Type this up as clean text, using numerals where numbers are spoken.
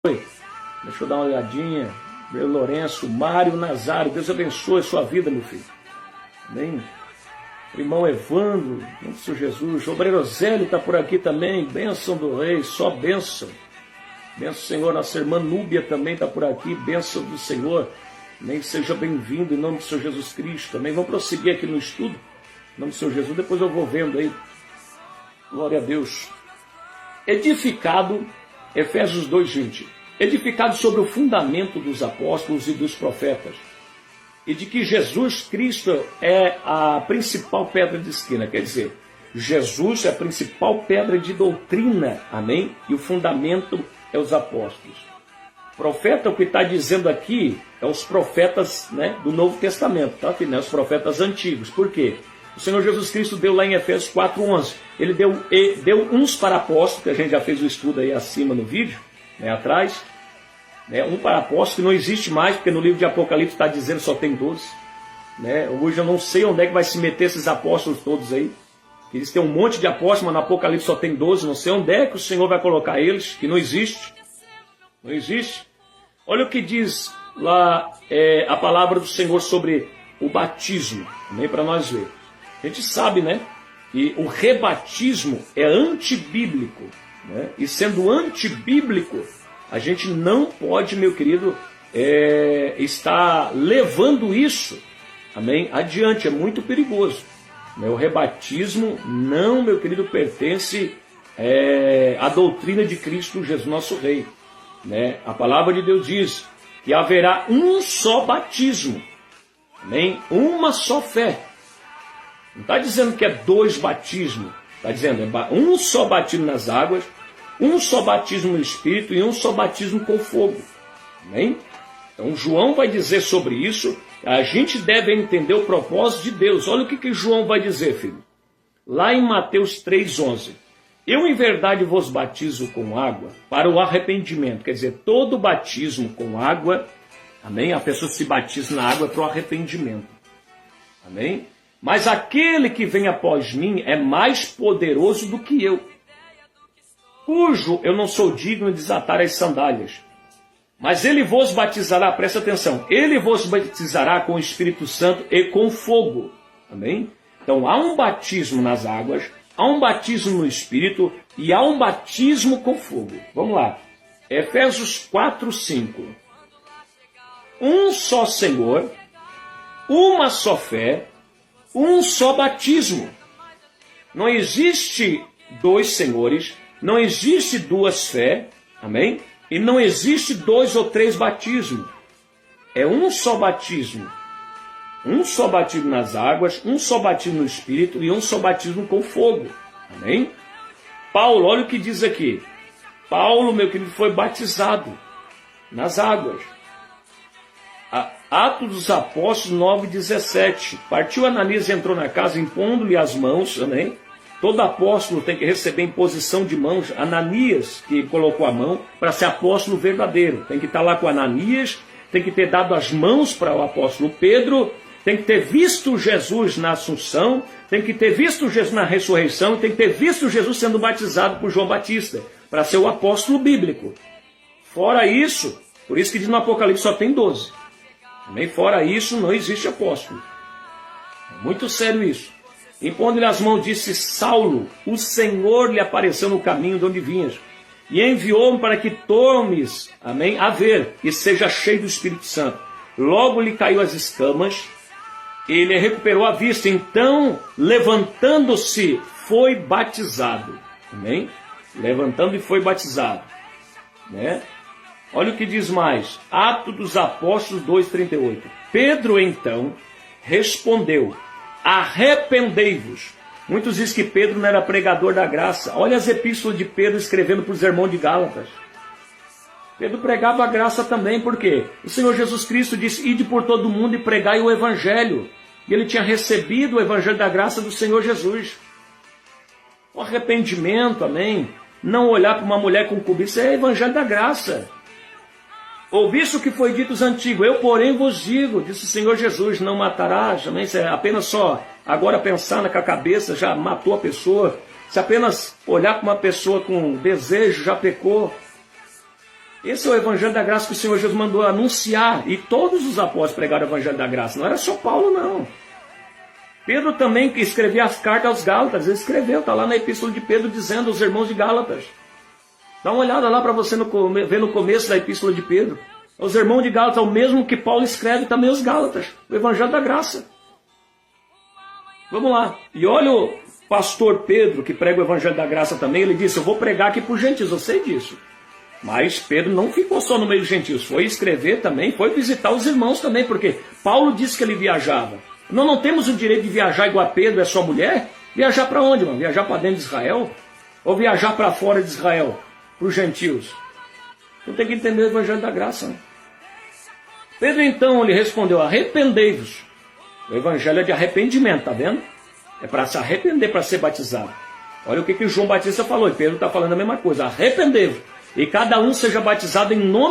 Deixa eu dar uma olhadinha. Meu Lourenço, Mário Nazário, Deus abençoe a sua vida, meu filho. Amém. Irmão Evandro, em Senhor Jesus. O obreiro Zélio está por aqui também. Bênção do Rei, só bênção. Bênção do Senhor. Nossa irmã Núbia também está por aqui. Bênção do Senhor. Amém. Seja bem-vindo em nome do Senhor Jesus Cristo. Amém. Vamos prosseguir aqui no estudo. Em nome do Senhor Jesus. Depois eu vou vendo aí. Glória a Deus. Edificado, Efésios 2:20. Edificado sobre o fundamento dos apóstolos e dos profetas, e de que Jesus Cristo é a principal pedra de esquina, quer dizer, Jesus é a principal pedra de doutrina, amém? E o fundamento é os apóstolos. Profeta, o que está dizendo aqui, é os profetas, né, do Novo Testamento, tá, filho? Os profetas antigos. Por quê? O Senhor Jesus Cristo deu lá em Efésios 4:11, ele deu uns para apóstolos, que a gente já fez o estudo aí acima no vídeo, né, atrás, né, um para apóstolos, que não existe mais, porque no livro de Apocalipse está dizendo só tem 12. Né? Hoje eu não sei onde é que vai se meter esses apóstolos todos aí. Eles têm um monte de apóstolos, mas no Apocalipse só tem 12. Não sei onde é que o Senhor vai colocar eles, que não existe. Não existe. Olha o que diz lá a palavra do Senhor sobre o batismo, também para nós ver. A gente sabe, né, que o rebatismo é antibíblico, né? E sendo antibíblico, a gente não pode, meu querido, estar levando isso, amém, adiante. É muito perigoso. O rebatismo não, meu querido, pertence à doutrina de Cristo Jesus, nosso Rei. Né? A palavra de Deus diz que haverá um só batismo, amém? Uma só fé. Não está dizendo que é 2 batismos, está dizendo um só batismo nas águas, um só batismo no Espírito e um só batismo com fogo. Amém? Então João vai dizer sobre isso. A gente deve entender o propósito de Deus. Olha o que João vai dizer, filho. Lá em Mateus 3:11. Eu em verdade vos batizo com água para o arrependimento. Quer dizer, todo batismo com água, amém? A pessoa se batiza na água para o arrependimento. Amém? Mas aquele que vem após mim é mais poderoso do que eu, cujo eu não sou digno de desatar as sandálias. Mas ele vos batizará, presta atenção, ele vos batizará com o Espírito Santo e com fogo. Amém? Então há um batismo nas águas, há um batismo no Espírito e há um batismo com fogo. Vamos lá. Efésios 4:5. Um só Senhor, uma só fé, um só batismo. Não existe 2 senhores, não existe 2 fé, amém? E não existe 2 ou 3 batismos. É um só batismo. Um só batismo nas águas, um só batismo no Espírito e um só batismo com fogo. Amém? Paulo, olha o que diz aqui. Paulo, meu querido, foi batizado nas águas. Atos dos Apóstolos 9:17. Partiu Ananias e entrou na casa, impondo-lhe as mãos, amém? Todo apóstolo tem que receber imposição de mãos. Ananias, que colocou a mão, para ser apóstolo verdadeiro. Tem que estar lá com Ananias, tem que ter dado as mãos para o apóstolo Pedro, tem que ter visto Jesus na Assunção, tem que ter visto Jesus na ressurreição, tem que ter visto Jesus sendo batizado por João Batista, para ser o apóstolo bíblico. Fora isso, por isso que diz no Apocalipse só tem 12. Também fora isso, não existe apóstolo. É muito sério isso. Impondo-lhe as mãos, disse: Saulo, o Senhor lhe apareceu no caminho de onde vinhas, e enviou-me para que tomes, amém, a ver, e seja cheio do Espírito Santo. Logo lhe caiu as escamas, ele recuperou a vista. Então, levantando-se, foi batizado. Amém? Levantando e foi batizado. Né? Olha o que diz mais. Atos dos Apóstolos 2:38. Pedro, então, respondeu: arrependei-vos. Muitos dizem que Pedro não era pregador da graça. Olha as epístolas de Pedro escrevendo para os irmãos de Gálatas. Pedro pregava a graça também, porque o Senhor Jesus Cristo disse: ide por todo mundo e pregai o Evangelho. E ele tinha recebido o Evangelho da graça do Senhor Jesus. O arrependimento, amém? Não olhar para uma mulher com cobiça é Evangelho da graça. Ouviste o que foi dito aos antigos, eu porém vos digo, disse o Senhor Jesus, não matarás, também, se apenas só agora pensar na cabeça já matou a pessoa, se apenas olhar para uma pessoa com desejo já pecou. Esse é o Evangelho da Graça que o Senhor Jesus mandou anunciar. E todos os apóstolos pregaram o Evangelho da Graça. Não era só Paulo, não. Pedro também, que escrevia as cartas aos Gálatas, ele escreveu, está lá na Epístola de Pedro, dizendo aos irmãos de Gálatas. Dá uma olhada lá para você ver no começo da Epístola de Pedro. Os irmãos de Gálatas, o mesmo que Paulo escreve também aos Gálatas, o Evangelho da Graça. Vamos lá. E olha o pastor Pedro, que prega o Evangelho da Graça também, ele disse, eu vou pregar aqui para os gentios, eu sei disso. Mas Pedro não ficou só no meio dos gentios, foi escrever também, foi visitar os irmãos também, porque Paulo disse que ele viajava. Nós não temos o direito de viajar igual a Pedro, é só mulher? Viajar para onde, mano? Viajar para dentro de Israel? Ou viajar para fora de Israel? Para os gentios? Então tem que entender o Evangelho da Graça. Né? Pedro então lhe respondeu, arrependei-vos. O Evangelho é de arrependimento, tá vendo? É para se arrepender, para ser batizado. Olha o que João Batista falou, e Pedro está falando a mesma coisa, arrependei-vos. E cada um seja batizado em nome